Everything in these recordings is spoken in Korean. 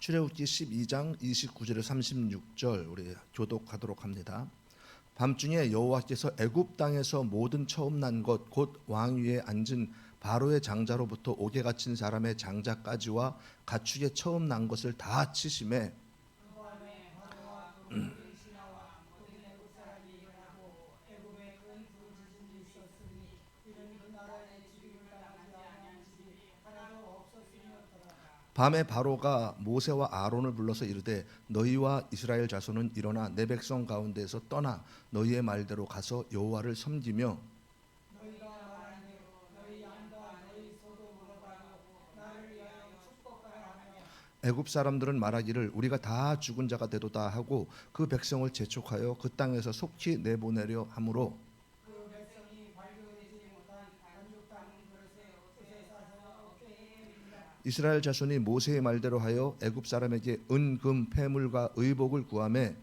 출애굽기 12장 29절에 36절 우리 교독하도록 합니다. 밤중에 여호와께서 애굽 땅에서 모든 처음 난 것 곧 왕 위에 앉은 바로의 장자로부터 옥에 갇힌 사람의 장자까지와 가축의 처음 난 것을 다 치심에 밤에 바로가 모세와 아론을 불러서 이르되 너희와 이스라엘 자손은 일어나 내 백성 가운데에서 떠나 너희의 말대로 가서 여호와를 섬기며 애굽 사람들은 말하기를 우리가 다 죽은 자가 되도다 하고 그 백성을 재촉하여 그 땅에서 속히 내보내려 하므로 이스라엘 자손이 모세의 말대로 하여 애굽 사람에게 은, 금, 패물과 의복을 구하매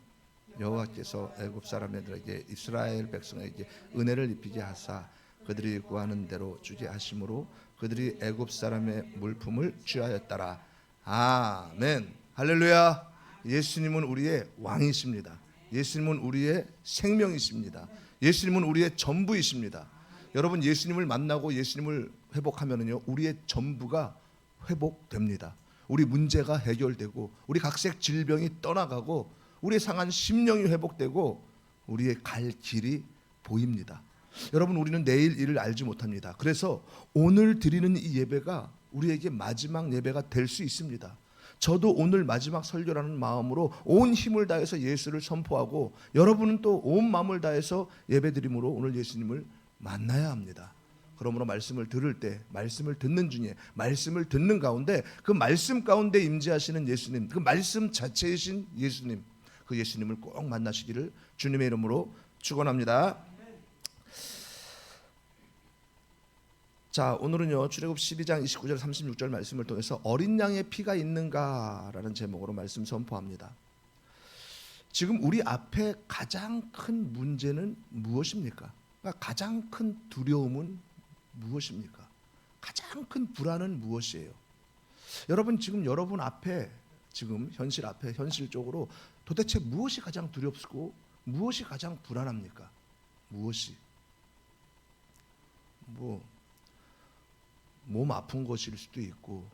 여호와께서 애굽 사람들에게 이스라엘 백성에게 은혜를 입히게 하사 그들이 구하는 대로 주게 하심으로 그들이 애굽 사람의 물품을 취하였더라. 아멘. 할렐루야. 예수님은 우리의 왕이십니다. 예수님은 우리의 생명이십니다. 예수님은 우리의 전부이십니다. 여러분, 예수님을 만나고 예수님을 회복하면은요, 우리의 전부가 회복됩니다. 우리 문제가 해결되고 우리 각색 질병이 떠나가고 우리의 상한 심령이 회복되고 우리의 갈 길이 보입니다. 여러분, 우리는 내일 일을 알지 못합니다. 그래서 오늘 드리는 이 예배가 우리에게 마지막 예배가 될 수 있습니다. 저도 오늘 마지막 설교라는 마음으로 온 힘을 다해서 예수를 선포하고 여러분은 또 온 마음을 다해서 예배드림으로 오늘 예수님을 만나야 합니다. 그러므로 말씀을 들을 때, 말씀을 듣는 중에, 말씀을 듣는 가운데 그 말씀 가운데 임재하시는 예수님, 그 말씀 자체이신 예수님, 그 예수님을 꼭 만나시기를 주님의 이름으로 축원합니다. 자, 오늘은요 출애굽 12장 29절 36절 말씀을 통해서 어린 양의 피가 있는가라는 제목으로 말씀 선포합니다. 지금 우리 앞에 가장 큰 문제는 무엇입니까? 그러니까 가장 큰 두려움은 무엇입니까? 가장 큰 불안은 무엇이에요? 여러분, 지금 여러분 앞에, 지금 현실 앞에, 현실적으로 도대체 무엇이 가장 두렵고 무엇이 가장 불안합니까? 무엇이? 몸 아픈 것일 수도 있고,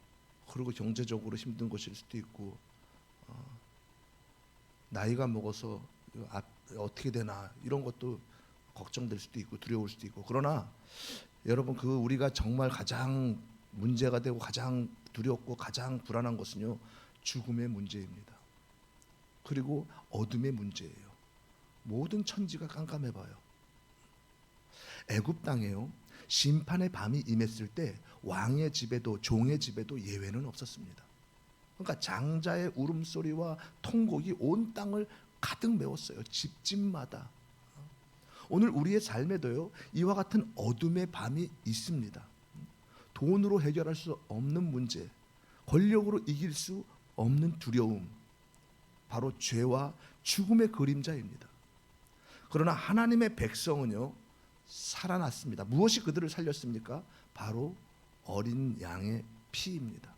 그리고 경제적으로 힘든 것일 수도 있고, 나이가 먹어서 어떻게 되나 이런 것도 걱정될 수도 있고 두려울 수도 있고. 그러나 여러분, 그 우리가 정말 가장 문제가 되고 가장 두렵고 가장 불안한 것은요 죽음의 문제입니다. 그리고 어둠의 문제예요. 모든 천지가 깜깜해봐요. 애굽 땅에요 심판의 밤이 임했을 때 왕의 집에도 종의 집에도 예외는 없었습니다. 그러니까 장자의 울음소리와 통곡이 온 땅을 가득 메웠어요. 집집마다. 오늘 우리의 삶에도요 이와 같은 어둠의 밤이 있습니다. 돈으로 해결할 수 없는 문제, 권력으로 이길 수 없는 두려움, 바로 죄와 죽음의 그림자입니다. 그러나 하나님의 백성은요 살아났습니다. 무엇이 그들을 살렸습니까? 바로 어린 양의 피입니다.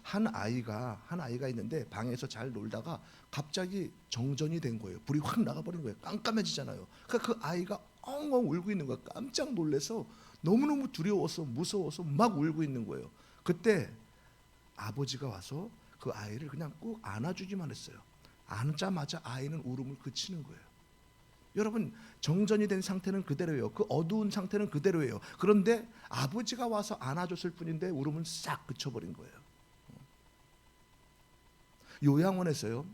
한 아이가 있는데 방에서 잘 놀다가 갑자기 정전이 된 거예요. 불이 확 나가버린 거예요. 깜깜해지잖아요. 그러니까 그 아이가 엉엉 울고 있는 거예요. 깜짝 놀라서 너무너무 두려워서 무서워서 막 울고 있는 거예요. 그때 아버지가 와서 그 아이를 그냥 꼭 안아주기만 했어요. 안자마자 아이는 울음을 그치는 거예요. 여러분, 정전이 된 상태는 그대로예요. 그 어두운 상태는 그대로예요. 그런데 아버지가 와서 안아줬을 뿐인데 울음은 싹 그쳐버린 거예요. 요양원에서요,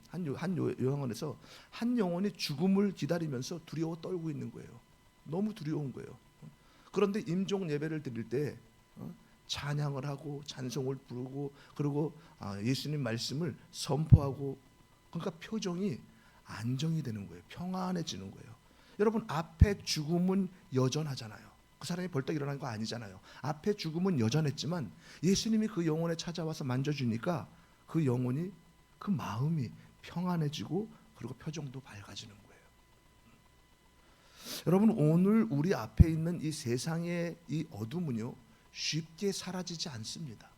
요양원에서 한 영혼이 죽음을 기다리면서 두려워 떨고 있는 거예요. 너무 두려운 거예요. 그런데 임종 예배를 드릴 때 찬양을 하고 찬송을 부르고 그리고 예수님 말씀을 선포하고, 그러니까 표정이 안정이 되는 거예요. 평안해지는 거예요. 여러분, 앞에 죽음은 여전하잖아요. 그 사람이 벌떡 일어난 거 아니잖아요. 앞에 죽음은 여전했지만 예수님이 그 영혼에 찾아와서 만져주니까 그 영혼이, 그 마음이 평안해지고 그리고 표정도 밝아지는 거예요. 여러분, 오늘 우리 앞에 있는 이 세상의 이 어둠은요 쉽게 사라지지 않습니다.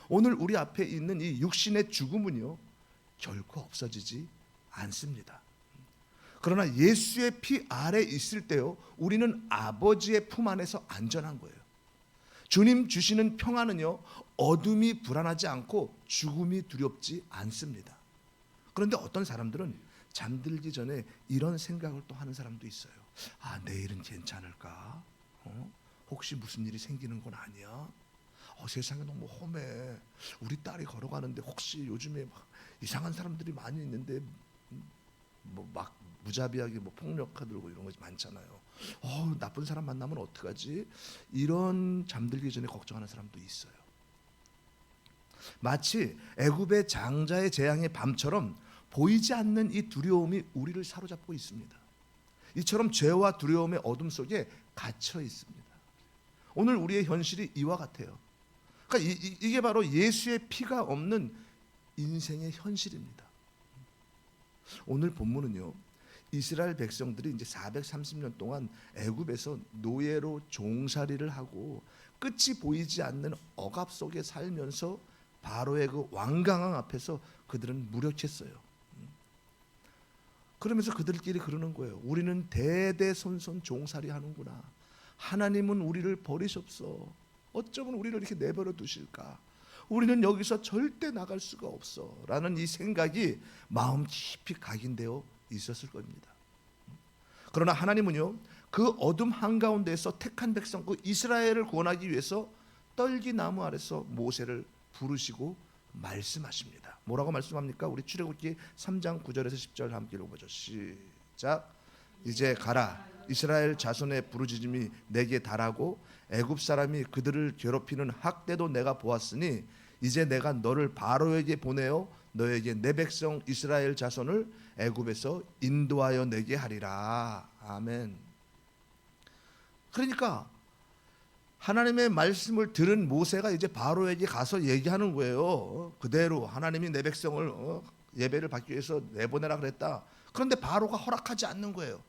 오늘 우리 앞에 있는 이 육신의 죽음은요 결코 없어지지 않습니다. 그러나 예수의 피 아래 있을 때요 우리는 아버지의 품 안에서 안전한 거예요. 주님 주시는 평안은요 어둠이 불안하지 않고 죽음이 두렵지 않습니다. 그런데 어떤 사람들은 잠들기 전에 이런 생각을 또 하는 사람도 있어요. 아, 내일은 괜찮을까? 혹시 무슨 일이 생기는 건 아니야? 세상에 너무 험해. 우리 딸이 걸어가는데 혹시 요즘에 막 이상한 사람들이 많이 있는데 뭐 막 무자비하게 뭐 폭력하들고 이런 거 많잖아요. 나쁜 사람 만나면 어떡하지? 이런 잠들기 전에 걱정하는 사람도 있어요. 마치 애굽의 장자의 재앙의 밤처럼 보이지 않는 이 두려움이 우리를 사로잡고 있습니다. 이처럼 죄와 두려움의 어둠 속에 갇혀 있습니다. 오늘 우리의 현실이 이와 같아요. 그러니까 이게 바로 예수의 피가 없는 인생의 현실입니다. 오늘 본문은요 이스라엘 백성들이 이제 430년 동안 애굽에서 노예로 종살이를 하고 끝이 보이지 않는 억압 속에 살면서 바로의 그 완강함 앞에서 그들은 무력했어요. 그러면서 그들끼리 그러는 거예요. 우리는 대대손손 종살이 하는구나. 하나님은 우리를 버리셨어. 어쩌면 우리를 이렇게 내버려 두실까? 우리는 여기서 절대 나갈 수가 없어 라는 이 생각이 마음 깊이 각인되어 있었을 겁니다. 그러나 하나님은요 그 어둠 한가운데에서 택한 백성 그 이스라엘을 구원하기 위해서 떨기나무 아래서 모세를 부르시고 말씀하십니다. 뭐라고 말씀합니까? 우리 출애굽기 3장 9절에서 10절 함께 읽어보죠. 시작. 이제 가라. 이스라엘 자손의 부르짖음이 내게 달하고 애굽 사람이 그들을 괴롭히는 학대도 내가 보았으니 이제 내가 너를 바로에게 보내어 너에게 내 백성 이스라엘 자손을 애굽에서 인도하여 내게 하리라. 아멘. 그러니까 하나님의 말씀을 들은 모세가 이제 바로에게 가서 얘기하는 거예요. 그대로 하나님이 내 백성을 예배를 받기 위해서 내보내라 그랬다. 그런데 바로가 허락하지 않는 거예요.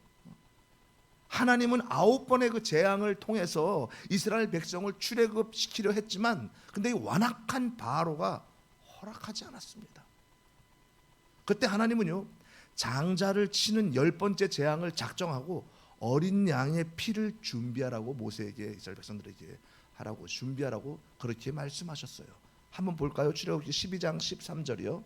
하나님은 9번의 그 재앙을 통해서 이스라엘 백성을 출애굽시키려 했지만 근데 이 완악한 바로가 허락하지 않았습니다. 그때 하나님은요 장자를 치는 10번째 재앙을 작정하고 어린 양의 피를 준비하라고 모세에게 이스라엘 백성들에게 하라고 준비하라고 그렇게 말씀하셨어요. 한번 볼까요? 출애굽기 12장 13절이요.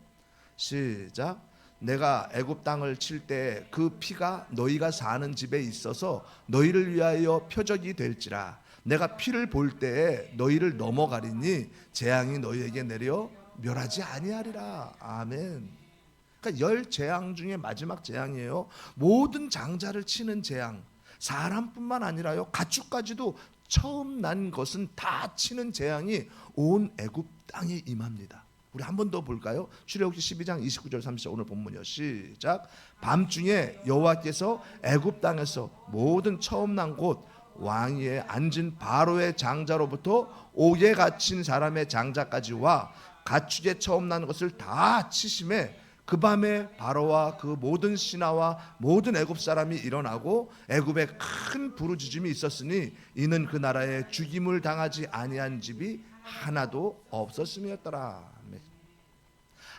시작. 내가 애굽 땅을 칠 때 그 피가 너희가 사는 집에 있어서 너희를 위하여 표적이 될지라. 내가 피를 볼 때에 너희를 넘어가리니 재앙이 너희에게 내려 멸하지 아니하리라. 아멘. 그러니까 10재앙 중에 마지막 재앙이에요. 모든 장자를 치는 재앙. 사람뿐만 아니라요 가축까지도 처음 난 것은 다 치는 재앙이 온 애굽 땅에 임합니다. 우리 한 번 더 볼까요? 출애굽기 12장 29절 30절 오늘 본문이요. 시작. 밤중에 여호와께서 애굽 땅에서 모든 처음 난 곳 왕위에 앉은 바로의 장자로부터 옥에 갇힌 사람의 장자까지와 가축에 처음 난 것을 다 치심에 그 밤에 바로와 그 모든 신하와 모든 애굽 사람이 일어나고 애굽에 큰 부르짖음이 있었으니 이는 그 나라에 죽임을 당하지 아니한 집이 하나도 없었음이었더라.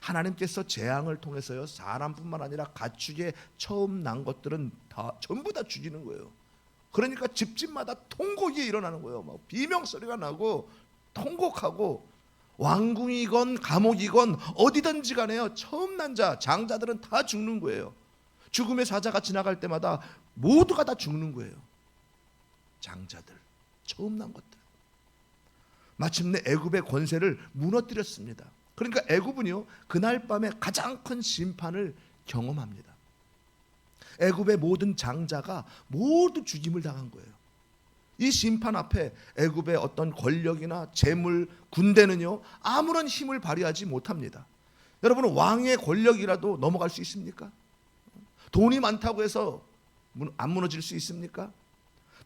하나님께서 재앙을 통해서요 사람뿐만 아니라 가축에 처음 난 것들은 다 전부 다 죽이는 거예요. 그러니까 집집마다 통곡이 일어나는 거예요. 막 비명 소리가 나고 통곡하고 왕궁이건 감옥이건 어디든지 간에요 처음 난 자 장자들은 다 죽는 거예요. 죽음의 사자가 지나갈 때마다 모두가 다 죽는 거예요. 장자들 처음 난 것들. 마침내 애굽의 권세를 무너뜨렸습니다. 그러니까 애굽은요 그날 밤에 가장 큰 심판을 경험합니다. 애굽의 모든 장자가 모두 죽임을 당한 거예요. 이 심판 앞에 애굽의 어떤 권력이나 재물, 군대는요 아무런 힘을 발휘하지 못합니다. 여러분 왕의 권력이라도 넘어갈 수 있습니까? 돈이 많다고 해서 안 무너질 수 있습니까?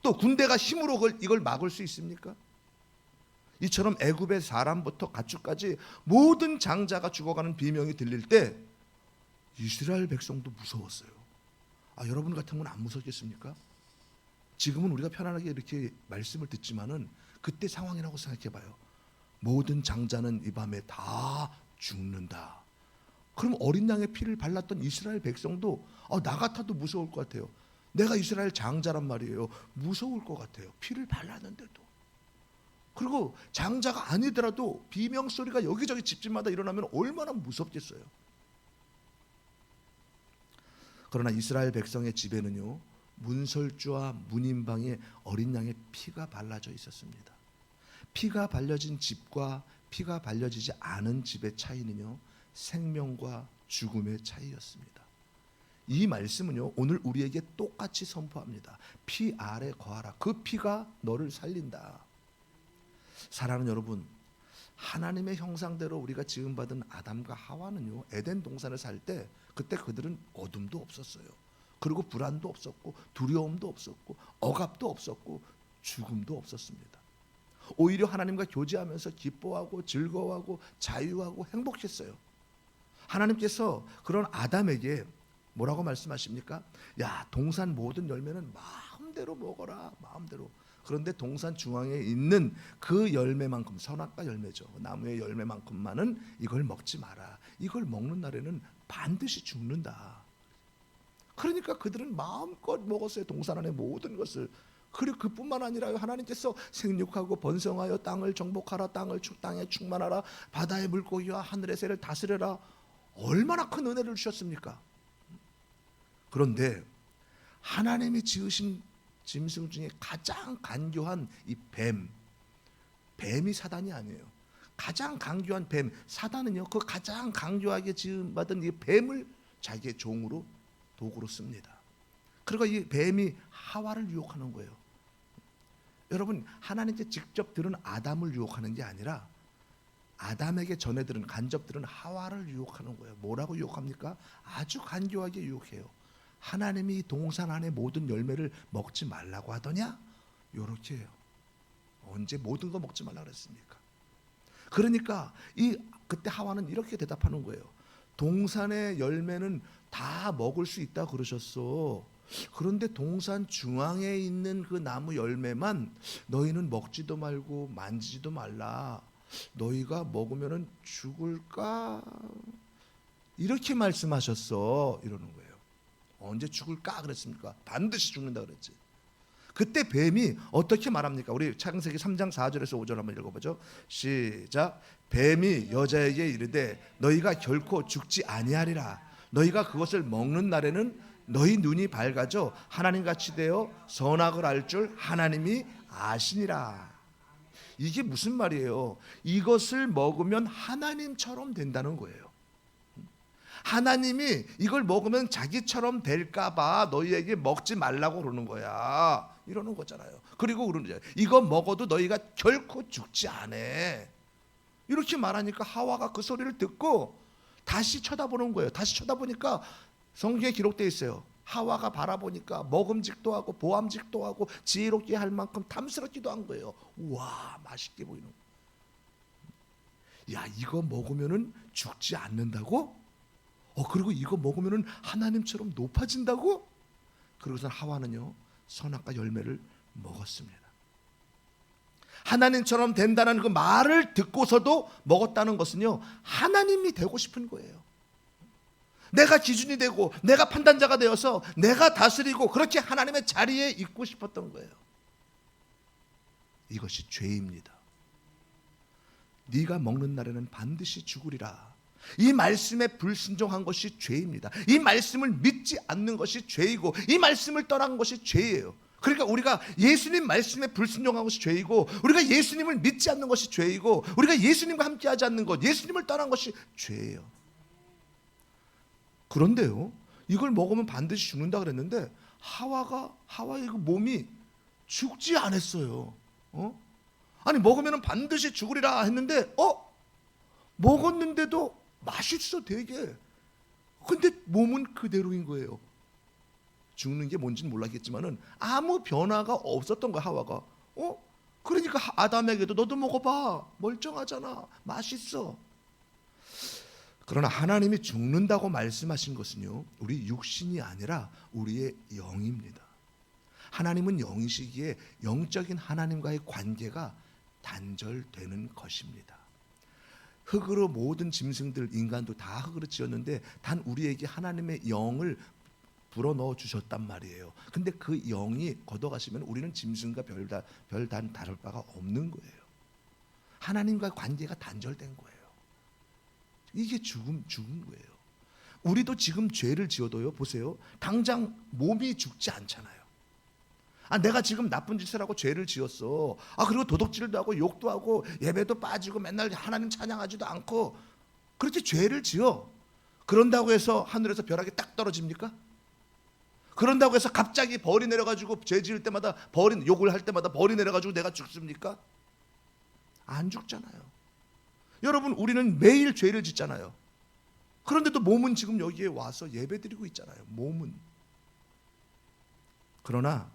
또 군대가 힘으로 이걸 막을 수 있습니까? 이처럼 애굽의 사람부터 가축까지 모든 장자가 죽어가는 비명이 들릴 때 이스라엘 백성도 무서웠어요. 여러분 같으면 안 무섭겠습니까? 지금은 우리가 편안하게 이렇게 말씀을 듣지만은 그때 상황이라고 생각해 봐요. 모든 장자는 이 밤에 다 죽는다. 그럼 어린 양의 피를 발랐던 이스라엘 백성도 나 같아도 무서울 것 같아요. 내가 이스라엘 장자란 말이에요. 무서울 것 같아요. 피를 발랐는데도. 그리고 장자가 아니더라도 비명소리가 여기저기 집집마다 일어나면 얼마나 무섭겠어요. 그러나 이스라엘 백성의 집에는요, 문설주와 문인방에 어린 양의 피가 발라져 있었습니다. 피가 발려진 집과 피가 발려지지 않은 집의 차이는요, 생명과 죽음의 차이였습니다. 이 말씀은요, 오늘 우리에게 똑같이 선포합니다. 피 아래 거하라. 그 피가 너를 살린다. 사랑하는 여러분, 하나님의 형상대로 우리가 지음받은 아담과 하와는요, 에덴 동산을 살 때 그때 그들은 어둠도 없었어요. 그리고 불안도 없었고 두려움도 없었고 억압도 없었고 죽음도 없었습니다. 오히려 하나님과 교제하면서 기뻐하고 즐거워하고 자유하고 행복했어요. 하나님께서 그런 아담에게 뭐라고 말씀하십니까? 야, 동산 모든 열매는 마음대로 먹어라. 마음대로. 그런데 동산 중앙에 있는 그 열매만큼, 선악과 열매죠, 나무의 열매만큼만은 이걸 먹지 마라. 이걸 먹는 날에는 반드시 죽는다. 그러니까 그들은 마음껏 먹었어요. 동산 안의 모든 것을. 그리고 그뿐만 아니라 하나님께서 생육하고 번성하여 땅을 정복하라. 땅에 충만하라. 바다의 물고기와 하늘의 새를 다스려라. 얼마나 큰 은혜를 주셨습니까? 그런데 하나님이 지으신 짐승 중에 가장 간교한 이 뱀이 사단이 아니에요. 가장 간교한 뱀, 사단은요, 그 가장 간교하게 지음받은 이 뱀을 자기의 종으로, 도구로 씁니다. 그리고 이 뱀이 하와를 유혹하는 거예요. 여러분, 하나님께 직접 들은 아담을 유혹하는 게 아니라 아담에게 전해 들은, 간접 들은 하와를 유혹하는 거예요. 뭐라고 유혹합니까? 아주 간교하게 유혹해요. 하나님이 동산 안의 모든 열매를 먹지 말라고 하더냐? 요렇게 해요. 언제 모든 거 먹지 말라 그랬습니까? 그러니까 그때 하와는 이렇게 대답하는 거예요. 동산의 열매는 다 먹을 수 있다 그러셨어. 그런데 동산 중앙에 있는 그 나무 열매만 너희는 먹지도 말고 만지지도 말라. 너희가 먹으면 죽을까? 이렇게 말씀하셨어. 이러는 거예요. 언제 죽을까 그랬습니까? 반드시 죽는다 그랬지. 그때 뱀이 어떻게 말합니까? 우리 창세기 3장 4절에서 5절 한번 읽어보죠. 시작. 뱀이 여자에게 이르되 너희가 결코 죽지 아니하리라. 너희가 그것을 먹는 날에는 너희 눈이 밝아져 하나님같이 되어 선악을 알 줄 하나님이 아시니라. 이게 무슨 말이에요? 이것을 먹으면 하나님처럼 된다는 거예요. 하나님이 이걸 먹으면 자기처럼 될까봐 너희에게 먹지 말라고 그러는 거야. 이러는 거잖아요. 그리고 그러는 거예요. 이거 먹어도 너희가 결코 죽지 않아. 이렇게 말하니까 하와가 그 소리를 듣고 다시 쳐다보는 거예요. 다시 쳐다보니까 성경에 기록되어 있어요. 하와가 바라보니까 먹음직도 하고 보암직도 하고 지혜롭게 할 만큼 탐스럽기도 한 거예요. 우와, 맛있게 보이는 거예요. 야, 이거 먹으면은 죽지 않는다고? 그리고 이거 먹으면은 하나님처럼 높아진다고? 그러고서 하와는요, 선악과 열매를 먹었습니다. 하나님처럼 된다는 그 말을 듣고서도 먹었다는 것은요, 하나님이 되고 싶은 거예요. 내가 기준이 되고 내가 판단자가 되어서 내가 다스리고 그렇게 하나님의 자리에 있고 싶었던 거예요. 이것이 죄입니다. 네가 먹는 날에는 반드시 죽으리라. 이 말씀에 불순종한 것이 죄입니다. 이 말씀을 믿지 않는 것이 죄이고 이 말씀을 떠난 것이 죄예요. 그러니까 우리가 예수님 말씀에 불순종한 것이 죄이고 우리가 예수님을 믿지 않는 것이 죄이고 우리가 예수님과 함께하지 않는 것, 예수님을 떠난 것이 죄예요. 그런데요, 이걸 먹으면 반드시 죽는다 그랬는데 하와의 그 몸이 죽지 않았어요. 아니 먹으면 반드시 죽으리라 했는데 먹었는데도 맛있어 되게. 근데 몸은 그대로인 거예요. 죽는 게 뭔지는 몰랐겠지만은 아무 변화가 없었던 거야 하와가. 그러니까 아담에게도 너도 먹어봐. 멀쩡하잖아. 맛있어. 그러나 하나님이 죽는다고 말씀하신 것은요, 우리 육신이 아니라 우리의 영입니다. 하나님은 영이시기에 영적인 하나님과의 관계가 단절되는 것입니다. 흙으로 모든 짐승들, 인간도 다 흙으로 지었는데 단 우리에게 하나님의 영을 불어넣어 주셨단 말이에요. 근데 그 영이 걷어가시면 우리는 짐승과 별단 다를 바가 없는 거예요. 하나님과 관계가 단절된 거예요. 이게 죽은 거예요. 우리도 지금 죄를 지어도요, 보세요, 당장 몸이 죽지 않잖아요. 내가 지금 나쁜 짓을 하고 죄를 지었어. 그리고 도둑질도 하고 욕도 하고 예배도 빠지고 맨날 하나님 찬양하지도 않고 그렇게 죄를 지어. 그런다고 해서 하늘에서 벼락이 딱 떨어집니까? 그런다고 해서 갑자기 벌이 내려가지고 죄 지을 때마다 욕을 할 때마다 벌이 내려가지고 내가 죽습니까? 안 죽잖아요. 여러분, 우리는 매일 죄를 짓잖아요. 그런데도 몸은 지금 여기에 와서 예배드리고 있잖아요. 몸은. 그러나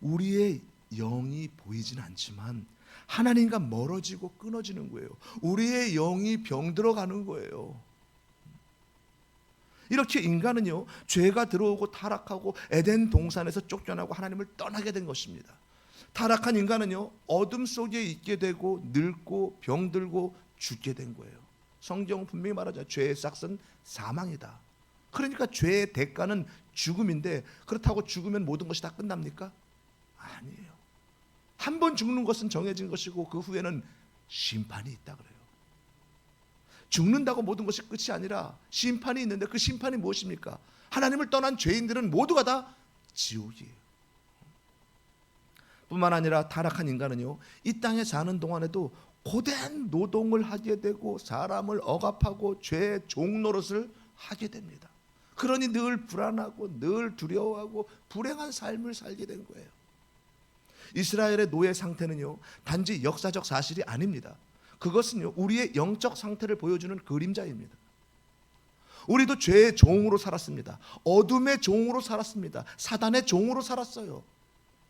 우리의 영이 보이진 않지만 하나님과 멀어지고 끊어지는 거예요. 우리의 영이 병들어가는 거예요. 이렇게 인간은요, 죄가 들어오고 타락하고 에덴 동산에서 쫓겨나고 하나님을 떠나게 된 것입니다. 타락한 인간은요, 어둠 속에 있게 되고 늙고 병들고 죽게 된 거예요. 성경은 분명히 말하죠. 죄의 싹은 사망이다. 그러니까 죄의 대가는 죽음인데, 그렇다고 죽으면 모든 것이 다 끝납니까? 아니에요. 한 번 죽는 것은 정해진 것이고 그 후에는 심판이 있다 그래요. 죽는다고 모든 것이 끝이 아니라 심판이 있는데, 그 심판이 무엇입니까? 하나님을 떠난 죄인들은 모두가 다 지옥이에요. 뿐만 아니라 타락한 인간은요, 이 땅에 사는 동안에도 고된 노동을 하게 되고 사람을 억압하고 죄의 종노릇을 하게 됩니다. 그러니 늘 불안하고 늘 두려워하고 불행한 삶을 살게 된 거예요. 이스라엘의 노예 상태는요, 단지 역사적 사실이 아닙니다. 그것은요, 우리의 영적 상태를 보여주는 그림자입니다. 우리도 죄의 종으로 살았습니다. 어둠의 종으로 살았습니다. 사단의 종으로 살았어요.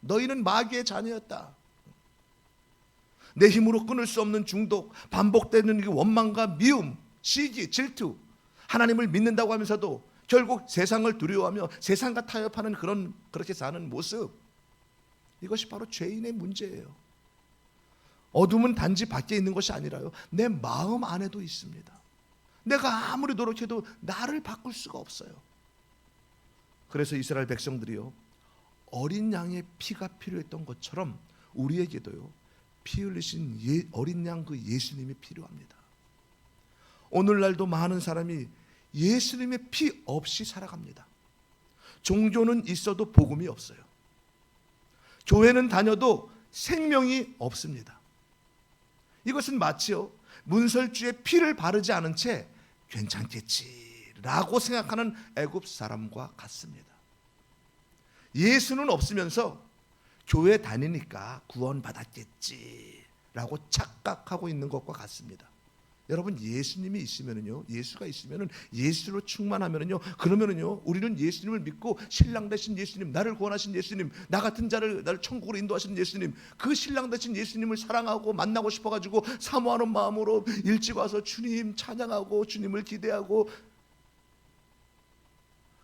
너희는 마귀의 자녀였다. 내 힘으로 끊을 수 없는 중독, 반복되는 원망과 미움, 시기, 질투, 하나님을 믿는다고 하면서도 결국 세상을 두려워하며 세상과 타협하는 그렇게 사는 모습, 이것이 바로 죄인의 문제예요. 어둠은 단지 밖에 있는 것이 아니라요, 내 마음 안에도 있습니다. 내가 아무리 노력해도 나를 바꿀 수가 없어요. 그래서 이스라엘 백성들이요, 어린 양의 피가 필요했던 것처럼 우리에게도요, 피 흘리신 어린 양 그 예수님이 필요합니다. 오늘날도 많은 사람이 예수님의 피 없이 살아갑니다. 종교는 있어도 복음이 없어요. 교회는 다녀도 생명이 없습니다. 이것은 마치요, 문설주에 피를 바르지 않은 채 괜찮겠지라고 생각하는 애굽 사람과 같습니다. 예수는 없으면서 교회 다니니까 구원받았겠지라고 착각하고 있는 것과 같습니다. 여러분, 예수님이 있으면은요, 예수가 있으면은, 예수로 충만하면은요, 그러면은요, 우리는 예수님을 믿고 신랑 되신 예수님, 나를 구원하신 예수님, 나 같은 자를 나를 천국으로 인도하시는 예수님, 그 신랑 되신 예수님을 사랑하고 만나고 싶어가지고 사모하는 마음으로 일찍 와서 주님 찬양하고 주님을 기대하고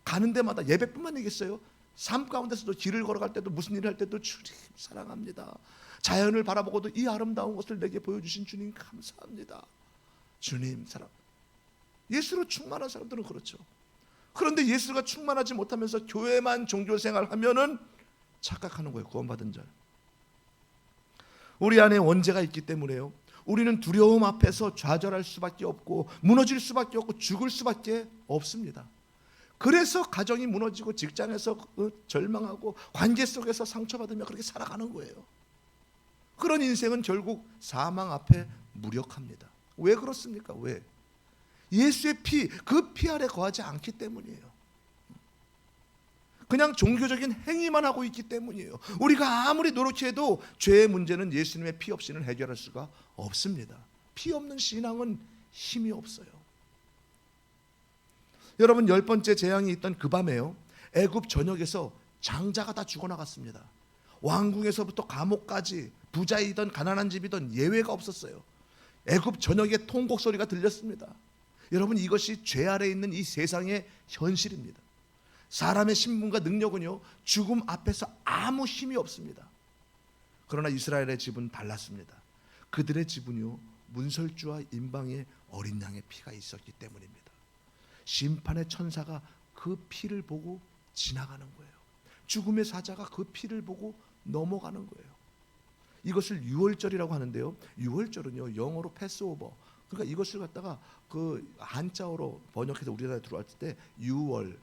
가는 데마다 예배뿐만 아니겠어요? 삶 가운데서도 길을 걸어갈 때도 무슨 일을 할 때도 주님 사랑합니다. 자연을 바라보고도 이 아름다운 것을 내게 보여주신 주님 감사합니다. 주님 사랑. 예수로 충만한 사람들은 그렇죠. 그런데 예수가 충만하지 못하면서 교회만 종교생활 하면은 착각하는 거예요. 구원받은 자. 우리 안에 원죄가 있기 때문에요, 우리는 두려움 앞에서 좌절할 수밖에 없고 무너질 수밖에 없고 죽을 수밖에 없습니다. 그래서 가정이 무너지고 직장에서 절망하고 관계 속에서 상처받으며 그렇게 살아가는 거예요. 그런 인생은 결국 사망 앞에 무력합니다. 왜 그렇습니까? 왜? 예수의 피, 그 피 아래 거하지 않기 때문이에요. 그냥 종교적인 행위만 하고 있기 때문이에요. 우리가 아무리 노력해도 죄의 문제는 예수님의 피 없이는 해결할 수가 없습니다. 피 없는 신앙은 힘이 없어요. 여러분, 10번째 재앙이 있던 그 밤에요, 애굽 전역에서 장자가 다 죽어나갔습니다. 왕궁에서부터 감옥까지 부자이든 가난한 집이든 예외가 없었어요. 애굽 전역에 통곡 소리가 들렸습니다. 여러분, 이것이 죄 아래 있는 이 세상의 현실입니다. 사람의 신분과 능력은요, 죽음 앞에서 아무 힘이 없습니다. 그러나 이스라엘의 집은 달랐습니다. 그들의 집은요 문설주와 임방의 어린 양의 피가 있었기 때문입니다. 심판의 천사가 그 피를 보고 지나가는 거예요. 죽음의 사자가 그 피를 보고 넘어가는 거예요. 이것을 유월절이라고 하는데요. 유월절은요 영어로 패스오버. 그러니까 이것을 갖다가 그 한자어로 번역해서 우리나라에 들어왔을 때 유월.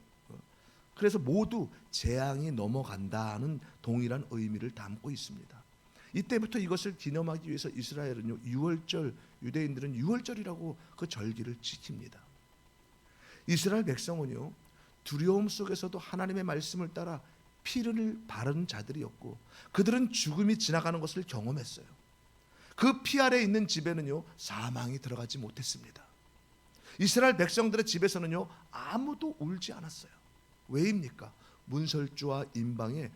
그래서 모두 재앙이 넘어간다는 동일한 의미를 담고 있습니다. 이때부터 이것을 기념하기 위해서 이스라엘은요 유월절, 유대인들은 유월절이라고 그 절기를 지킵니다. 이스라엘 백성은요 두려움 속에서도 하나님의 말씀을 따라 피를 바른 자들이었고 그들은 죽음이 지나가는 것을 경험했어요. 그 피 아래 있는 집에는요 사망이 들어가지 못했습니다. 이스라엘 백성들의 집에서는요 아무도 울지 않았어요. 왜입니까? 문설주와 임방에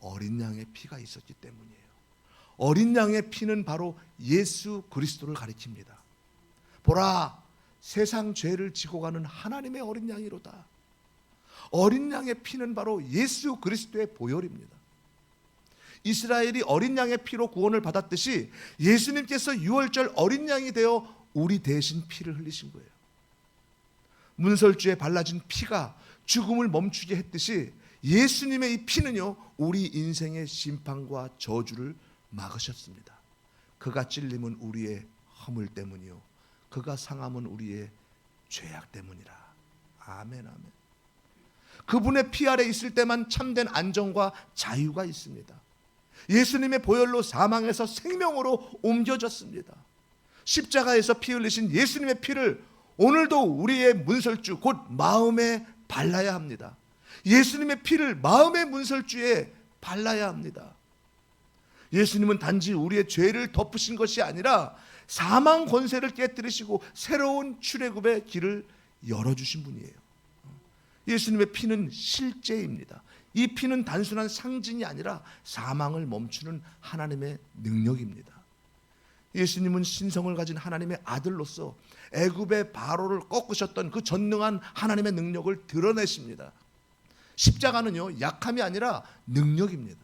어린 양의 피가 있었기 때문이에요. 어린 양의 피는 바로 예수 그리스도를 가리킵니다. 보라, 세상 죄를 지고 가는 하나님의 어린 양이로다. 어린 양의 피는 바로 예수 그리스도의 보혈입니다. 이스라엘이 어린 양의 피로 구원을 받았듯이 예수님께서 유월절 어린 양이 되어 우리 대신 피를 흘리신 거예요. 문설주에 발라진 피가 죽음을 멈추게 했듯이 예수님의 이 피는요 우리 인생의 심판과 저주를 막으셨습니다. 그가 찔림은 우리의 허물 때문이요 그가 상함은 우리의 죄악 때문이라. 아멘, 아멘. 그분의 피 아래 있을 때만 참된 안정과 자유가 있습니다. 예수님의 보혈로 사망에서 생명으로 옮겨졌습니다. 십자가에서 피 흘리신 예수님의 피를 오늘도 우리의 문설주 곧 마음에 발라야 합니다. 예수님의 피를 마음의 문설주에 발라야 합니다. 예수님은 단지 우리의 죄를 덮으신 것이 아니라 사망 권세를 깨뜨리시고 새로운 출애굽의 길을 열어주신 분이에요. 예수님의 피는 실제입니다. 이 피는 단순한 상징이 아니라 사망을 멈추는 하나님의 능력입니다. 예수님은 신성을 가진 하나님의 아들로서 애굽의 바로를 꺾으셨던 그 전능한 하나님의 능력을 드러내십니다. 십자가는요 약함이 아니라 능력입니다.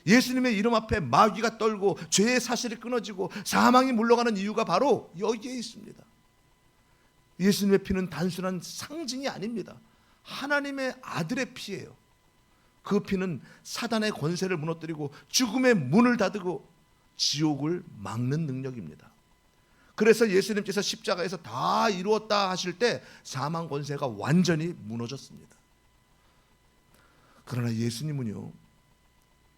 예수님의 이름 앞에 마귀가 떨고 죄의 사실이 끊어지고 사망이 물러가는 이유가 바로 여기에 있습니다. 예수님의 피는 단순한 상징이 아닙니다. 하나님의 아들의 피예요. 그 피는 사단의 권세를 무너뜨리고 죽음의 문을 닫고 지옥을 막는 능력입니다. 그래서 예수님께서 십자가에서 다 이루었다 하실 때 사망 권세가 완전히 무너졌습니다. 그러나 예수님은요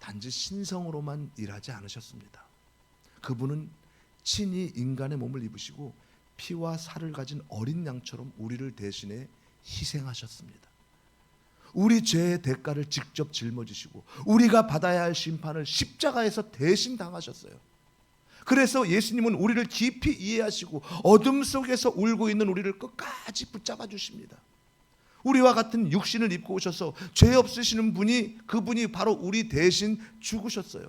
단지 신성으로만 일하지 않으셨습니다. 그분은 친히 인간의 몸을 입으시고 피와 살을 가진 어린 양처럼 우리를 대신해 희생하셨습니다. 우리 죄의 대가를 직접 짊어지시고 우리가 받아야 할 심판을 십자가에서 대신 당하셨어요. 그래서 예수님은 우리를 깊이 이해하시고 어둠 속에서 울고 있는 우리를 끝까지 붙잡아 주십니다. 우리와 같은 육신을 입고 오셔서 죄 없으시는 분이 그분이 바로 우리 대신 죽으셨어요.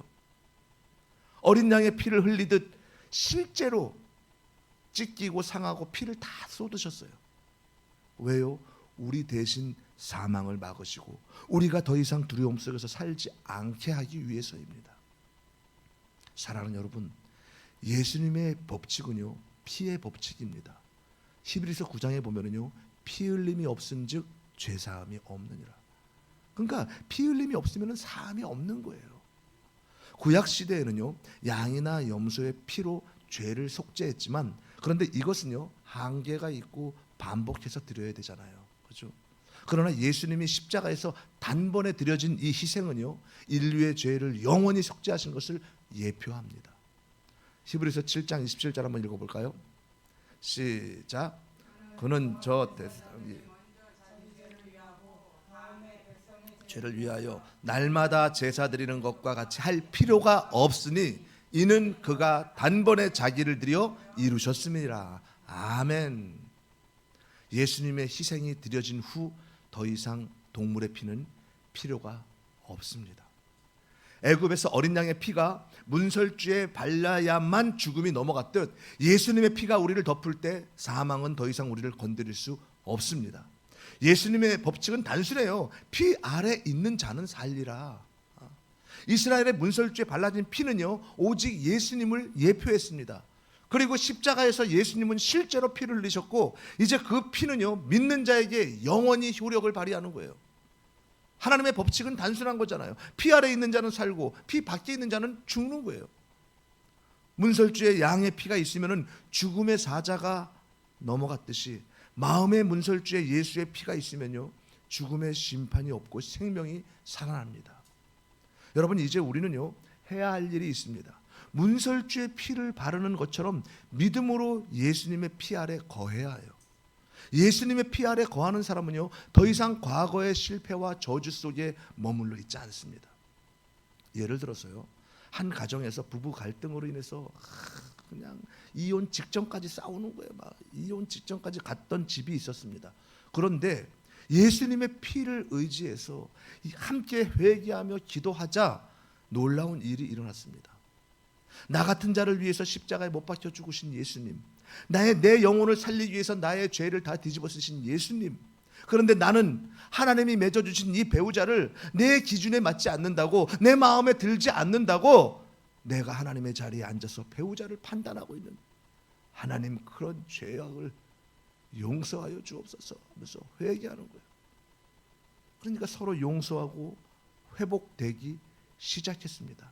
어린 양의 피를 흘리듯 실제로 찢기고 상하고 피를 다 쏟으셨어요. 왜요? 우리 대신 사망을 막으시고 우리가 더 이상 두려움 속에서 살지 않게 하기 위해서입니다. 사랑하는 여러분, 예수님의 법칙은요 피의 법칙입니다. 히브리서 9장에 보면은요 피 흘림이 없은즉 죄 사함이 없느니라. 그러니까 피 흘림이 없으면 사함이 없는 거예요. 구약 시대에는요 양이나 염소의 피로 죄를 속죄했지만 그런데 이것은요 한계가 있고 반복해서 드려야 되잖아요. 그렇죠? 그러나 예수님이 십자가에서 단번에 드려진 이 희생은요 인류의 죄를 영원히 속죄하신 것을 예표합니다. 히브리서 7장 27절 한번 읽어볼까요? 시작. 그는 죄를 위하여 날마다 제사 드리는 것과 같이 할 필요가 없으니 이는 그가 단번에 자기를 드려 이루셨음이라. 아멘. 예수님의 희생이 드려진 후 더 이상 동물의 피는 필요가 없습니다. 애굽에서 어린 양의 피가 문설주에 발라야만 죽음이 넘어갔듯 예수님의 피가 우리를 덮을 때 사망은 더 이상 우리를 건드릴 수 없습니다. 예수님의 법칙은 단순해요. 피 아래 있는 자는 살리라. 이스라엘의 문설주에 발라진 피는요, 오직 예수님을 예표했습니다. 그리고 십자가에서 예수님은 실제로 피를 흘리셨고, 이제 그 피는요, 믿는 자에게 영원히 효력을 발휘하는 거예요. 하나님의 법칙은 단순한 거잖아요. 피 아래 있는 자는 살고 피 밖에 있는 자는 죽는 거예요. 문설주에 양의 피가 있으면 죽음의 사자가 넘어갔듯이, 마음의 문설주에 예수의 피가 있으면요, 죽음의 심판이 없고 생명이 살아납니다. 여러분, 이제 우리는요, 해야 할 일이 있습니다. 문설주의 피를 바르는 것처럼 믿음으로 예수님의 피 아래 거해야 해요. 예수님의 피 아래 거하는 사람은요, 더 이상 과거의 실패와 저주 속에 머물러 있지 않습니다. 예를 들어서요, 한 가정에서 부부 갈등으로 인해서 그냥 이혼 직전까지 싸우는 거예요. 막 이혼 직전까지 갔던 집이 있었습니다. 그런데 예수님의 피를 의지해서 함께 회개하며 기도하자 놀라운 일이 일어났습니다. 나 같은 자를 위해서 십자가에 못 박혀 죽으신 예수님, 내 영혼을 살리기 위해서 나의 죄를 다 뒤집어 쓰신 예수님, 그런데 나는 하나님이 맺어주신 이 배우자를 내 기준에 맞지 않는다고, 내 마음에 들지 않는다고 내가 하나님의 자리에 앉아서 배우자를 판단하고 있는 하나님, 그런 죄악을 용서하여 주옵소서 하면서 회개하는 거예요. 그러니까 서로 용서하고 회복되기 시작했습니다.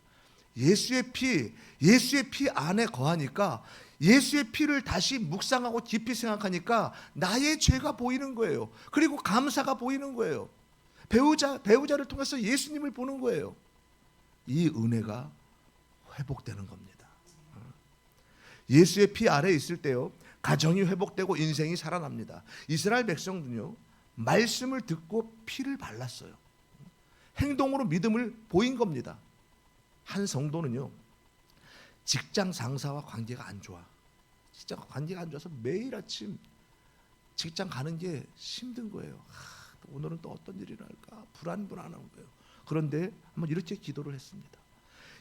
예수의 피 안에 거하니까, 예수의 피를 다시 묵상하고 깊이 생각하니까 나의 죄가 보이는 거예요. 그리고 감사가 보이는 거예요. 배우자를 통해서 예수님을 보는 거예요. 이 은혜가 회복되는 겁니다. 예수의 피 아래에 있을 때요, 가정이 회복되고 인생이 살아납니다. 이스라엘 백성들은요, 말씀을 듣고 피를 발랐어요. 행동으로 믿음을 보인 겁니다. 한 성도는요, 직장 상사와 관계가 안 좋아. 진짜 관계가 안 좋아서 매일 아침 직장 가는 게 힘든 거예요. 오늘은 또 어떤 일이 날까 불안한 거예요. 그런데 한번 이렇게 기도를 했습니다.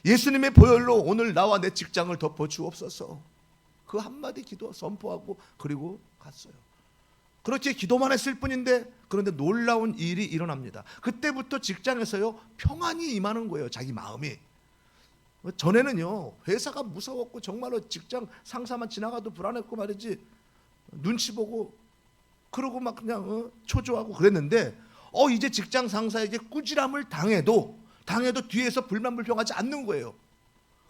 예수님의 보혈로 오늘 나와 내 직장을 덮어 주옵소서. 그 한마디 기도 선포하고 그리고 갔어요. 그렇게 기도만 했을 뿐인데, 그런데 놀라운 일이 일어납니다. 그때부터 직장에서요, 평안이 임하는 거예요. 자기 마음이. 전에는요, 회사가 무서웠고 정말로 직장 상사만 지나가도 불안했고 말이지, 눈치 보고 그러고 막 그냥 초조하고 그랬는데, 이제 직장 상사에게 꾸지람을 당해도 뒤에서 불만불평하지 않는 거예요.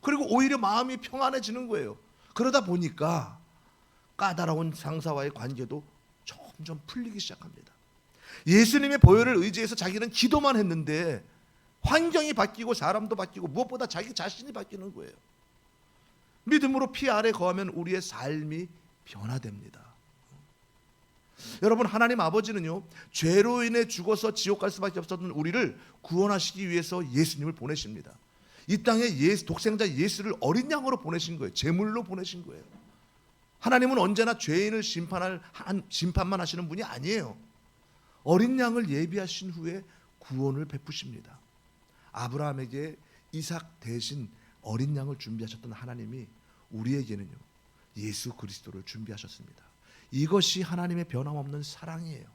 그리고 오히려 마음이 평안해지는 거예요. 그러다 보니까 까다로운 상사와의 관계도 점점 풀리기 시작합니다. 예수님의 보혈을 의지해서 자기는 기도만 했는데 환경이 바뀌고 사람도 바뀌고 무엇보다 자기 자신이 바뀌는 거예요. 믿음으로 피 아래 거하면 우리의 삶이 변화됩니다. 여러분, 하나님 아버지는요, 죄로 인해 죽어서 지옥 갈 수밖에 없었던 우리를 구원하시기 위해서 예수님을 보내십니다. 이 땅에 독생자 예수를 어린 양으로 보내신 거예요. 제물로 보내신 거예요. 하나님은 언제나 죄인을 심판만 하시는 분이 아니에요. 어린 양을 예비하신 후에 구원을 베푸십니다. 아브라함에게 이삭 대신 어린 양을 준비하셨던 하나님이 우리에게는요, 예수 그리스도를 준비하셨습니다. 이것이 하나님의 변함없는 사랑이에요.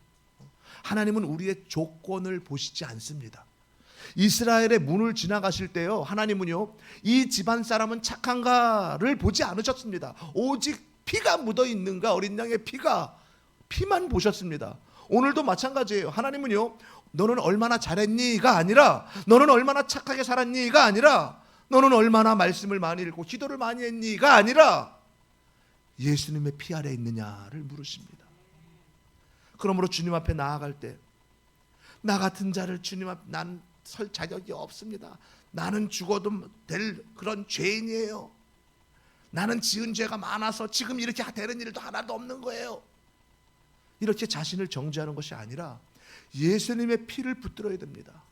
하나님은 우리의 조건을 보시지 않습니다. 이스라엘의 문을 지나가실 때요, 하나님은요, 이 집안 사람은 착한가를 보지 않으셨습니다. 오직 피가 묻어 있는가, 어린 양의 피만 보셨습니다. 오늘도 마찬가지예요. 하나님은요, 너는 얼마나 잘했니가 아니라, 너는 얼마나 착하게 살았니가 아니라, 너는 얼마나 말씀을 많이 읽고 기도를 많이 했니가 아니라, 예수님의 피 아래 있느냐를 물으십니다. 그러므로 주님 앞에 나아갈 때, 나 같은 자를 주님 앞, 난 설 자격이 없습니다. 나는 죽어도 될 그런 죄인이에요. 나는 지은 죄가 많아서 지금 이렇게 되는 일도 하나도 없는 거예요. 이렇게 자신을 정죄하는 것이 아니라 예수님의 피를 붙들어야 됩니다.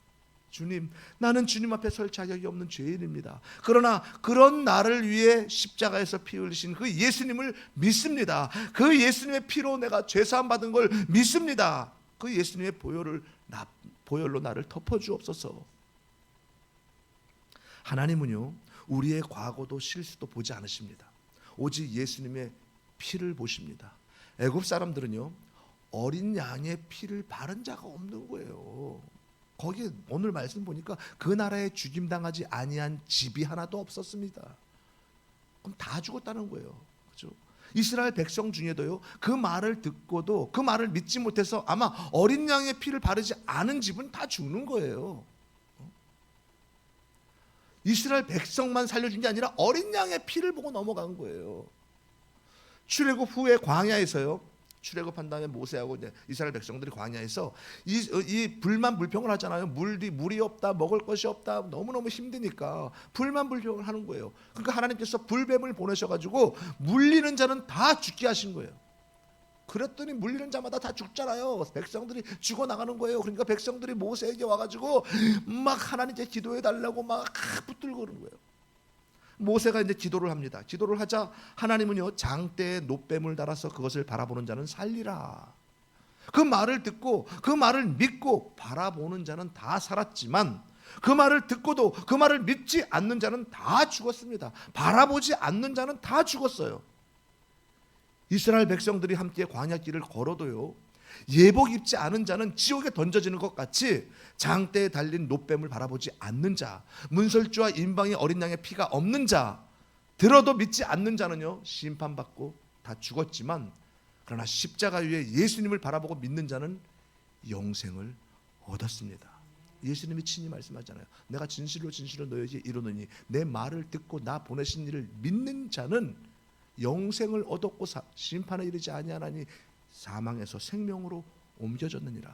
주님, 나는 주님 앞에 설 자격이 없는 죄인입니다. 그러나 그런 나를 위해 십자가에서 피 흘리신 그 예수님을 믿습니다. 그 예수님의 피로 내가 죄사함 받은 걸 믿습니다. 그 예수님의 보혈로 나를 덮어주옵소서. 하나님은요, 우리의 과거도 실수도 보지 않으십니다. 오직 예수님의 피를 보십니다. 애굽 사람들은요, 어린 양의 피를 바른 자가 없는 거예요. 거기에 오늘 말씀 보니까 그 나라에 죽임당하지 아니한 집이 하나도 없었습니다. 그럼 다 죽었다는 거예요. 그렇죠? 이스라엘 백성 중에도요, 그 말을 듣고도 그 말을 믿지 못해서 아마 어린 양의 피를 바르지 않은 집은 다 죽는 거예요. 이스라엘 백성만 살려준 게 아니라 어린 양의 피를 보고 넘어간 거예요. 출애굽 후에 광야에서요, 출애굽한 다음에 모세하고 이제 이스라엘 백성들이 광야에서 이 불만불평을 하잖아요. 물이 없다, 먹을 것이 없다, 너무너무 힘드니까 불만불평을 하는 거예요. 그러니까 하나님께서 불뱀을 보내셔가지고 물리는 자는 다 죽게 하신 거예요. 그랬더니 물리는 자마다 다 죽잖아요. 백성들이 죽어나가는 거예요. 그러니까 백성들이 모세에게 와가지고 막 하나님께 기도해 달라고 막 붙들고 그러는 거예요. 모세가 이제 기도를 합니다. 기도를 하자 하나님은요, 장대에 놋뱀을 달아서 그것을 바라보는 자는 살리라. 그 말을 듣고 그 말을 믿고 바라보는 자는 다 살았지만, 그 말을 듣고도 그 말을 믿지 않는 자는 다 죽었습니다. 바라보지 않는 자는 다 죽었어요. 이스라엘 백성들이 함께 광야길을 걸어도요, 예복 입지 않은 자는 지옥에 던져지는 것 같이 장대에 달린 놋뱀을 바라보지 않는 자, 문설주와 인방의 어린 양의 피가 없는 자, 들어도 믿지 않는 자는요, 심판받고 다 죽었지만, 그러나 십자가 위에 예수님을 바라보고 믿는 자는 영생을 얻었습니다. 예수님이 친히 말씀하잖아요. 내가 진실로 진실로 너희에게 이르노니 내 말을 듣고 나 보내신 이를 믿는 자는 영생을 얻었고 심판에 이르지 아니하나니 사망에서 생명으로 옮겨졌느니라.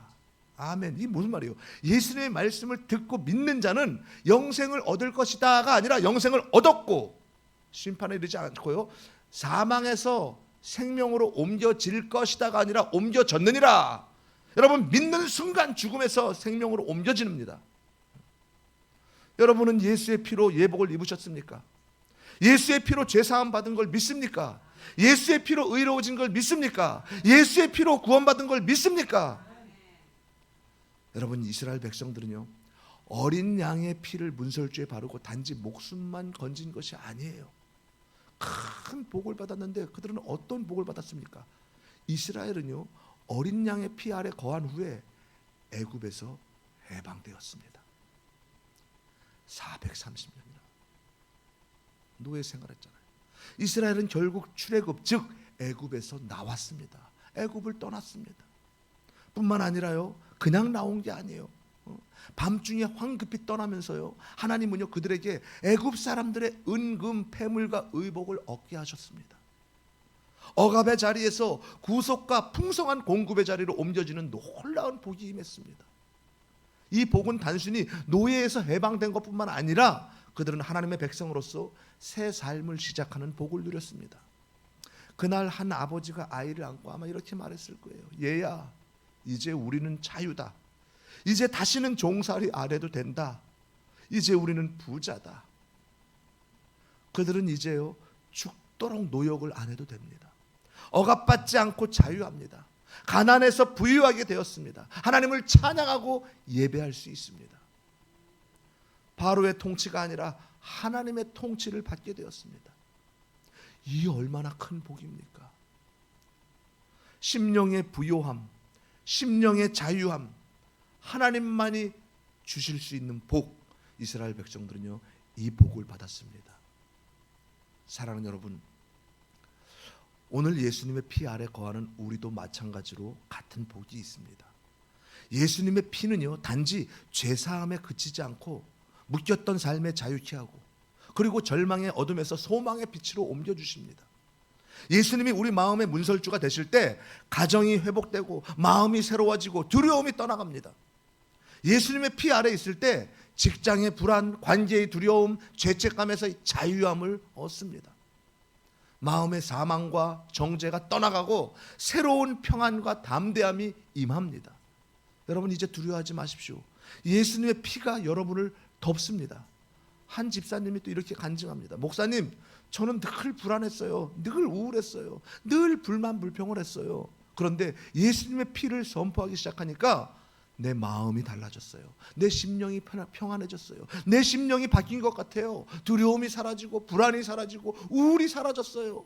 아멘. 이게 무슨 말이에요? 예수님의 말씀을 듣고 믿는 자는 영생을 얻을 것이다가 아니라 영생을 얻었고 심판에 이르지 않고요, 사망에서 생명으로 옮겨질 것이다가 아니라 옮겨졌느니라. 여러분, 믿는 순간 죽음에서 생명으로 옮겨집니다. 여러분은 예수의 피로 예복을 입으셨습니까? 예수의 피로 죄사함 받은 걸 믿습니까? 예수의 피로 의로워진 걸 믿습니까? 예수의 피로 구원받은 걸 믿습니까? 여러분, 이스라엘 백성들은요, 어린 양의 피를 문설주에 바르고 단지 목숨만 건진 것이 아니에요. 큰 복을 받았는데 그들은 어떤 복을 받았습니까? 이스라엘은요, 어린 양의 피 아래 거한 후에 애굽에서 해방되었습니다. 430년이나 노예 생활했잖아요. 이스라엘은 결국 출애굽, 즉 애굽에서 나왔습니다. 애굽을 떠났습니다. 뿐만 아니라요, 그냥 나온 게 아니에요. 밤중에 황급히 떠나면서요, 하나님은요, 그들에게 애굽 사람들의 은금, 패물과 의복을 얻게 하셨습니다. 억압의 자리에서 구속과 풍성한 공급의 자리로 옮겨지는 놀라운 복이 임했습니다. 이 복은 단순히 노예에서 해방된 것뿐만 아니라 그들은 하나님의 백성으로서 새 삶을 시작하는 복을 누렸습니다. 그날 한 아버지가 아이를 안고 아마 이렇게 말했을 거예요. 얘야, 이제 우리는 자유다. 이제 다시는 종살이 안 해도 된다. 이제 우리는 부자다. 그들은 이제요, 죽도록 노역을 안 해도 됩니다. 억압받지 않고 자유합니다. 가난해서 부유하게 되었습니다. 하나님을 찬양하고 예배할 수 있습니다. 바로의 통치가 아니라 하나님의 통치를 받게 되었습니다. 이 얼마나 큰 복입니까? 심령의 부요함, 심령의 자유함, 하나님만이 주실 수 있는 복, 이스라엘 백성들은요, 이 복을 받았습니다. 사랑하는 여러분, 오늘 예수님의 피 아래 거하는 우리도 마찬가지로 같은 복이 있습니다. 예수님의 피는요, 단지 죄사함에 그치지 않고 묶였던 삶에 자유케 하고, 그리고 절망의 어둠에서 소망의 빛으로 옮겨주십니다. 예수님이 우리 마음의 문설주가 되실 때 가정이 회복되고 마음이 새로워지고 두려움이 떠나갑니다. 예수님의 피 아래 있을 때 직장의 불안, 관계의 두려움, 죄책감에서 자유함을 얻습니다. 마음의 사망과 정죄가 떠나가고 새로운 평안과 담대함이 임합니다. 여러분, 이제 두려워하지 마십시오. 예수님의 피가 여러분을 덮습니다. 한 집사님이 또 이렇게 간증합니다. 목사님, 저는 늘 불안했어요. 늘 우울했어요. 늘 불만불평을 했어요. 그런데 예수님의 피를 선포하기 시작하니까 내 마음이 달라졌어요. 내 심령이 평안해졌어요. 내 심령이 바뀐 것 같아요. 두려움이 사라지고 불안이 사라지고 우울이 사라졌어요.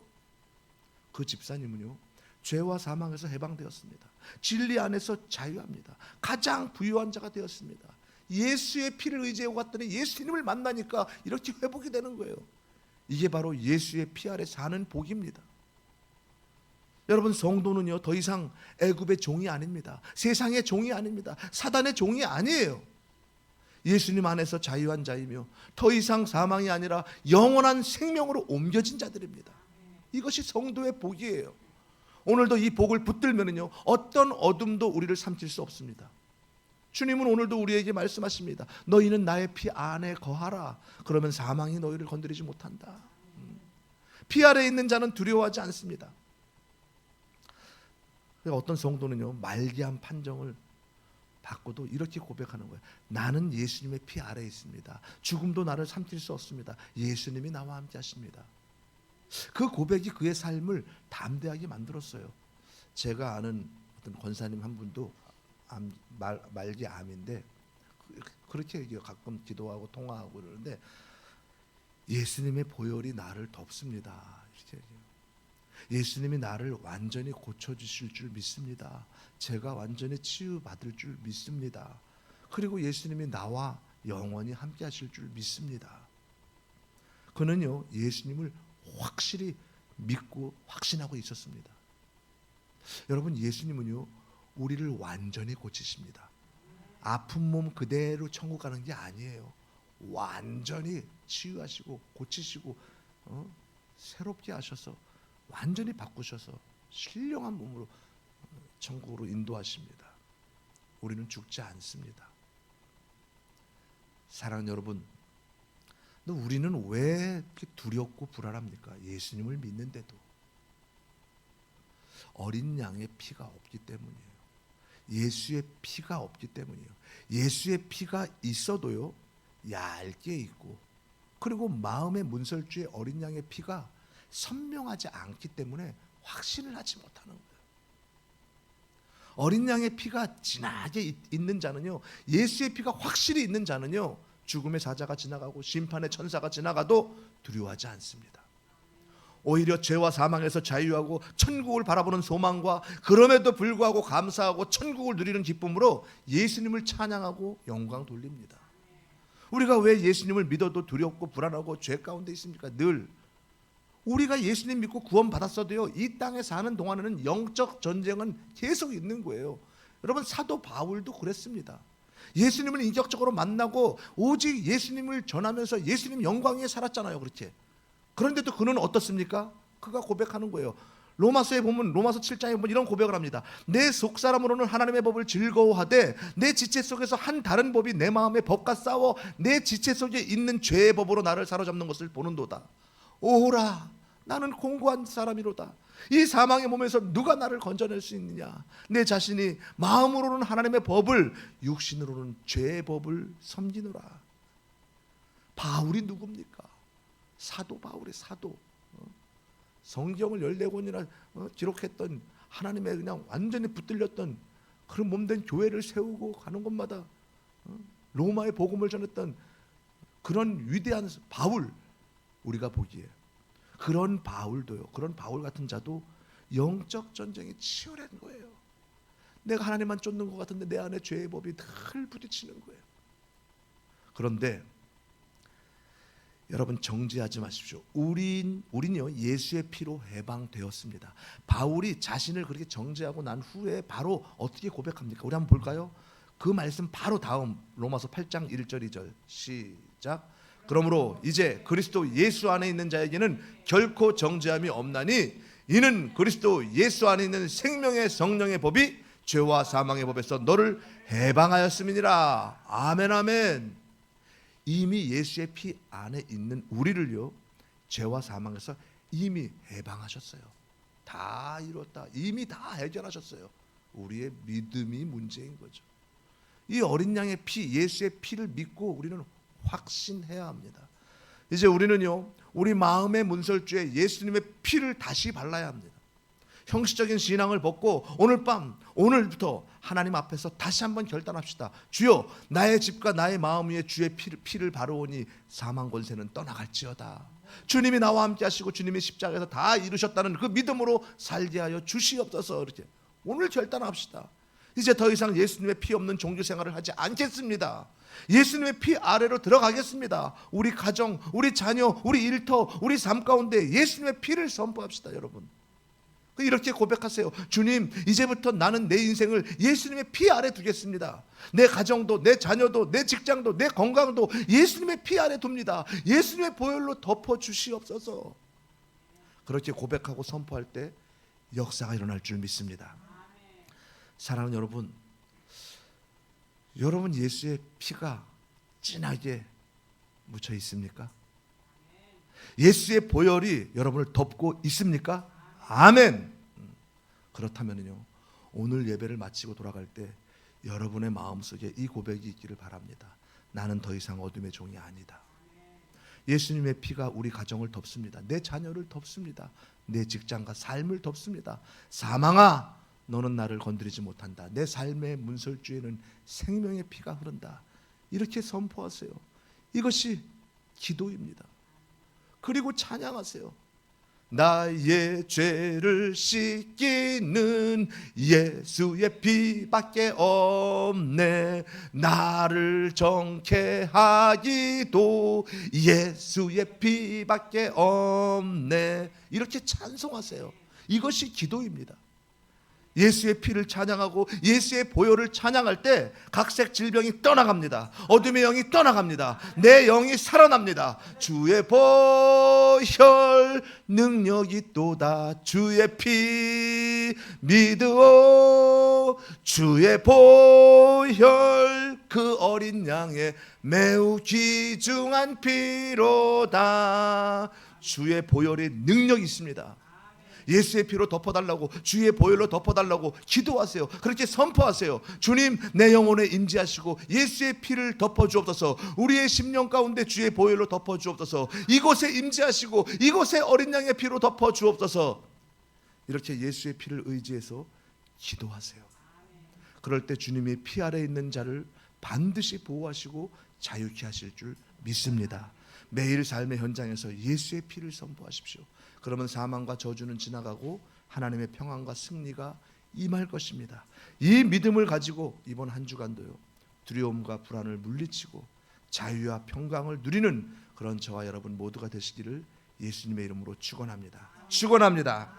그 집사님은요, 죄와 사망에서 해방되었습니다. 진리 안에서 자유합니다. 가장 부유한 자가 되었습니다. 예수의 피를 의지하고 갔더니 예수님을 만나니까 이렇게 회복이 되는 거예요. 이게 바로 예수의 피 아래 사는 복입니다. 여러분, 성도는요 더 이상 애굽의 종이 아닙니다. 세상의 종이 아닙니다. 사단의 종이 아니에요. 예수님 안에서 자유한 자이며 더 이상 사망이 아니라 영원한 생명으로 옮겨진 자들입니다. 이것이 성도의 복이에요. 오늘도 이 복을 붙들면은요 어떤 어둠도 우리를 삼킬 수 없습니다. 주님은 오늘도 우리에게 말씀하십니다. 너희는 나의 피 안에 거하라. 그러면 사망이 너희를 건드리지 못한다. 피 아래에 있는 자는 두려워하지 않습니다. 어떤 성도는요 말기암 판정을 받고도 이렇게 고백하는 거예요. 나는 예수님의 피 아래에 있습니다. 죽음도 나를 삼킬 수 없습니다. 예수님이 나와 함께 하십니다. 그 고백이 그의 삶을 담대하게 만들었어요. 제가 아는 어떤 권사님 한 분도 말기 암인데 그렇게 가끔 기도하고 통화하고 그러는데 예수님의 보혈이 나를 덮습니다. 이렇게 얘기해요. 예수님이 나를 완전히 고쳐주실 줄 믿습니다. 제가 완전히 치유받을 줄 믿습니다. 그리고 예수님이 나와 영원히 함께 하실 줄 믿습니다. 그는요 예수님을 확실히 믿고 확신하고 있었습니다. 여러분, 예수님은요 우리를 완전히 고치십니다. 아픈 몸 그대로 천국 가는 게 아니에요. 완전히 치유하시고 고치시고 새롭게 하셔서 완전히 바꾸셔서 신령한 몸으로 천국으로 인도하십니다. 우리는 죽지 않습니다. 사랑하는 여러분, 우리는 왜 이렇게 두렵고 불안합니까? 예수님을 믿는데도. 어린 양의 피가 없기 때문이에요. 예수의 피가 없기 때문이에요. 예수의 피가 있어도요 얇게 있고, 그리고 마음의 문설주에 어린 양의 피가 선명하지 않기 때문에 확신을 하지 못하는 거예요. 어린 양의 피가 진하게 있는 자는요, 예수의 피가 확실히 있는 자는요, 죽음의 사자가 지나가고 심판의 천사가 지나가도 두려워하지 않습니다. 오히려 죄와 사망에서 자유하고 천국을 바라보는 소망과 그럼에도 불구하고 감사하고 천국을 누리는 기쁨으로 예수님을 찬양하고 영광 돌립니다. 우리가 왜 예수님을 믿어도 두렵고 불안하고 죄 가운데 있습니까? 늘 우리가 예수님 믿고 구원 받았어도요 이 땅에 사는 동안에는 영적 전쟁은 계속 있는 거예요. 여러분, 사도 바울도 그랬습니다. 예수님을 인격적으로 만나고 오직 예수님을 전하면서 예수님 영광 위에 살았잖아요. 그렇게. 그런데도 그는 어떻습니까? 그가 고백하는 거예요. 로마서에 보면, 로마서 7장에 보면 이런 고백을 합니다. 내 속사람으로는 하나님의 법을 즐거워하되 내 지체 속에서 한 다른 법이 내 마음의 법과 싸워 내 지체 속에 있는 죄의 법으로 나를 사로잡는 것을 보는도다. 오호라, 나는 공고한 사람이로다. 이 사망의 몸에서 누가 나를 건져낼 수 있느냐. 내 자신이 마음으로는 하나님의 법을, 육신으로는 죄의 법을 섬기노라. 바울이 누굽니까? 사도 바울의 사도. 성경을 14권이나 기록했던, 하나님의 그냥 완전히 붙들렸던 그런 몸된 교회를 세우고 가는 곳마다 로마의 복음을 전했던 그런 위대한 바울, 우리가 보기에 그런 바울도요, 그런 바울 같은 자도 영적 전쟁이 치열한 거예요. 내가 하나님만 쫓는 것 같은데 내 안에 죄의 법이 늘 부딪히는 거예요. 그런데 여러분, 정죄하지 마십시오. 우린요 예수의 피로 해방되었습니다. 바울이 자신을 그렇게 정죄하고 난 후에 바로 어떻게 고백합니까? 우리 한번 볼까요? 그 말씀 바로 다음 로마서 8장 1절 2절 시작. 그러므로 이제 그리스도 예수 안에 있는 자에게는 결코 정죄함이 없나니 이는 그리스도 예수 안에 있는 생명의 성령의 법이 죄와 사망의 법에서 너를 해방하였음이니라. 아멘, 아멘. 이미 예수의 피 안에 있는 우리를요 죄와 사망에서 이미 해방하셨어요. 다 이뤘다. 이미 다 해결하셨어요. 우리의 믿음이 문제인 거죠. 이 어린 양의 피, 예수의 피를 믿고 우리는 확신해야 합니다. 이제 우리는요 우리 마음의 문설주에 예수님의 피를 다시 발라야 합니다. 형식적인 신앙을 벗고 오늘 밤, 오늘부터 하나님 앞에서 다시 한번 결단합시다. 주여, 나의 집과 나의 마음 위에 주의 피를 바르오니 사망 권세는 떠나갈지어다. 주님이 나와 함께 하시고 주님이 십자가에서 다 이루셨다는 그 믿음으로 살게 하여 주시옵소서. 이렇게 오늘 결단합시다. 이제 더 이상 예수님의 피 없는 종교 생활을 하지 않겠습니다. 예수님의 피 아래로 들어가겠습니다. 우리 가정, 우리 자녀, 우리 일터, 우리 삶 가운데 예수님의 피를 선포합시다, 여러분. 이렇게 고백하세요. 주님, 이제부터 나는 내 인생을 예수님의 피 아래 두겠습니다. 내 가정도, 내 자녀도, 내 직장도, 내 건강도 예수님의 피 아래 둡니다. 예수님의 보혈로 덮어주시옵소서. 그렇게 고백하고 선포할 때 역사가 일어날 줄 믿습니다. 사랑하는 여러분, 여러분 예수의 피가 진하게 묻혀 있습니까? 예수의 보혈이 여러분을 덮고 있습니까? 아멘. 그렇다면요, 오늘 예배를 마치고 돌아갈 때 여러분의 마음속에 이 고백이 있기를 바랍니다. 나는 더 이상 어둠의 종이 아니다. 예수님의 피가 우리 가정을 덮습니다. 내 자녀를 덮습니다. 내 직장과 삶을 덮습니다. 사망아, 너는 나를 건드리지 못한다. 내 삶의 문설주에는 생명의 피가 흐른다. 이렇게 선포하세요. 이것이 기도입니다. 그리고 찬양하세요. 나의 죄를 씻기는 예수의 피밖에 없네. 나를 정케 하기도 예수의 피밖에 없네. 이렇게 찬송하세요. 이것이 기도입니다. 예수의 피를 찬양하고 예수의 보혈을 찬양할 때 각색 질병이 떠나갑니다. 어둠의 영이 떠나갑니다. 내 영이 살아납니다. 주의 보혈 능력이 또다. 주의 피 믿으오. 주의 보혈 그 어린 양의 매우 귀중한 피로다. 주의 보혈의 능력이 있습니다. 예수의 피로 덮어달라고, 주의 보혈로 덮어달라고 기도하세요. 그렇게 선포하세요. 주님, 내 영혼에 임재하시고 예수의 피를 덮어주옵소서. 우리의 심령 가운데 주의 보혈로 덮어주옵소서. 이곳에 임재하시고 이곳에 어린 양의 피로 덮어주옵소서. 이렇게 예수의 피를 의지해서 기도하세요. 그럴 때 주님의 피 아래 있는 자를 반드시 보호하시고 자유케 하실 줄 믿습니다. 매일 삶의 현장에서 예수의 피를 선포하십시오. 그러면 사망과 저주는 지나가고 하나님의 평안과 승리가 임할 것입니다. 이 믿음을 가지고 이번 한 주간도요, 두려움과 불안을 물리치고 자유와 평강을 누리는 그런 저와 여러분 모두가 되시기를 예수님의 이름으로 축원합니다. 축원합니다.